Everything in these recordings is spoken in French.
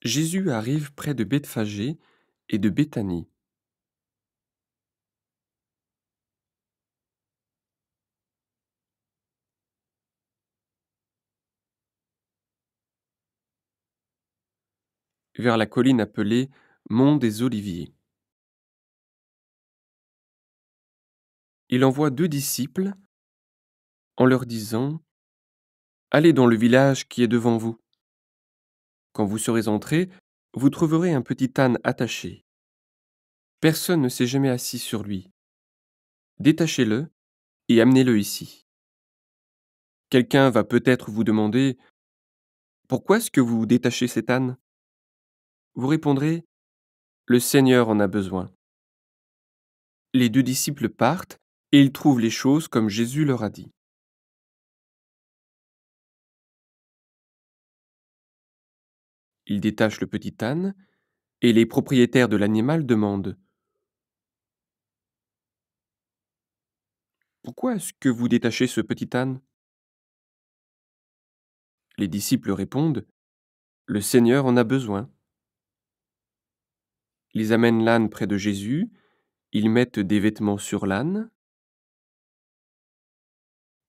Jésus arrive près de Bethphagée et de Béthanie. Vers la colline appelée Mont des Oliviers. Il envoie 2 disciples en leur disant: «Allez dans le village qui est devant vous. Quand vous serez entrés, vous trouverez un petit âne attaché. Personne ne s'est jamais assis sur lui. Détachez-le et amenez-le ici. Quelqu'un va peut-être vous demander: Pourquoi est-ce que vous détachez cet âne? Vous répondrez: Le Seigneur en a besoin.» Les 2 disciples partent et ils trouvent les choses comme Jésus leur a dit. Ils détachent le petit âne et les propriétaires de l'animal demandent: Pourquoi est-ce que vous détachez ce petit âne? Les disciples répondent: Le Seigneur en a besoin. Ils amènent l'âne près de Jésus, ils mettent des vêtements sur l'âne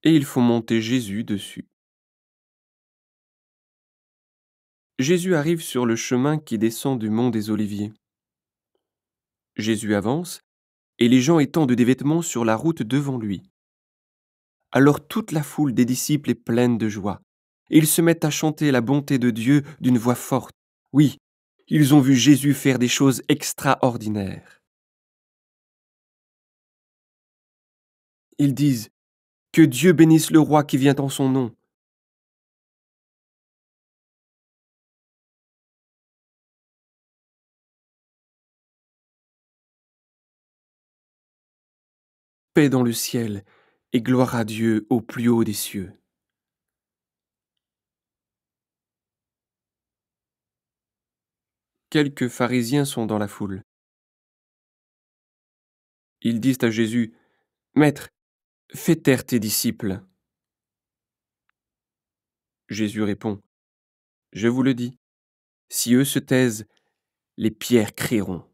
et ils font monter Jésus dessus. Jésus arrive sur le chemin qui descend du mont des Oliviers. Jésus avance et les gens étendent des vêtements sur la route devant lui. Alors toute la foule des disciples est pleine de joie. Et ils se mettent à chanter la bonté de Dieu d'une voix forte. Oui, ils ont vu Jésus faire des choses extraordinaires. Ils disent: Que Dieu bénisse le roi qui vient en son nom. Paix dans le ciel et gloire à Dieu au plus haut des cieux. Quelques pharisiens sont dans la foule. Ils disent à Jésus: Maître, fais taire tes disciples. Jésus répond: Je vous le dis, si eux se taisent, les pierres crieront.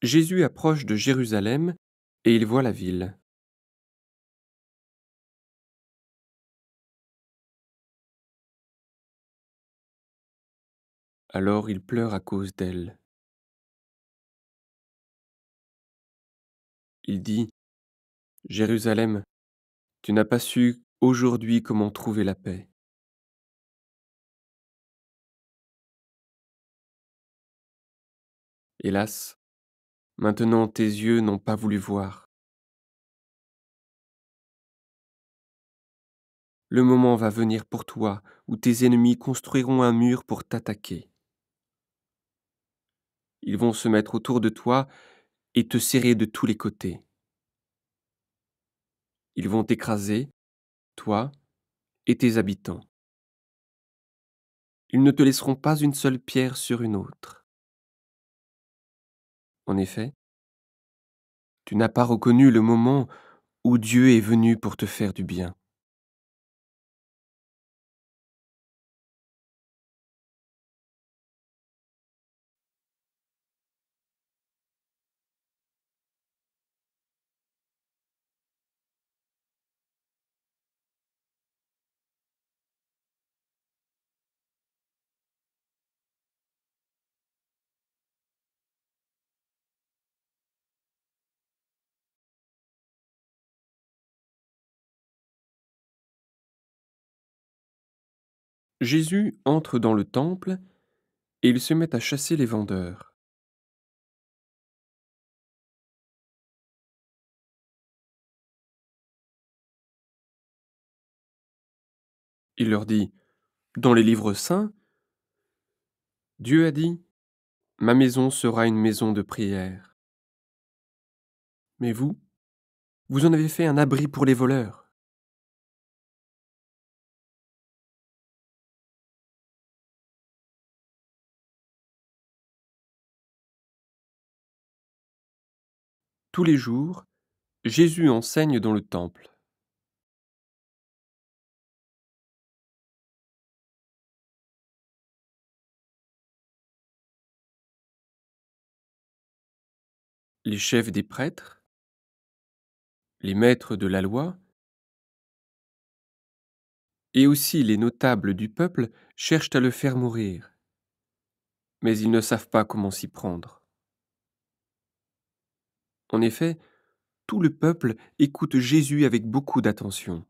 Jésus approche de Jérusalem et il voit la ville. Alors il pleure à cause d'elle. Il dit: Jérusalem, tu n'as pas su aujourd'hui comment trouver la paix. Hélas, maintenant tes yeux n'ont pas voulu voir. Le moment va venir pour toi où tes ennemis construiront un mur pour t'attaquer. Ils vont se mettre autour de toi et te serrer de tous les côtés. Ils vont t'écraser, toi et tes habitants. Ils ne te laisseront pas une seule pierre sur une autre. En effet, tu n'as pas reconnu le moment où Dieu est venu pour te faire du bien. Jésus entre dans le temple et il se met à chasser les vendeurs. Il leur dit: Dans les livres saints, Dieu a dit: Ma maison sera une maison de prière. Mais vous, Vous en avez fait un abri pour les voleurs. Tous les jours, Jésus enseigne dans le temple. Les chefs des prêtres, les maîtres de la loi, et aussi les notables du peuple cherchent à le faire mourir, mais ils ne savent pas comment s'y prendre. En effet, tout le peuple écoute Jésus avec beaucoup d'attention.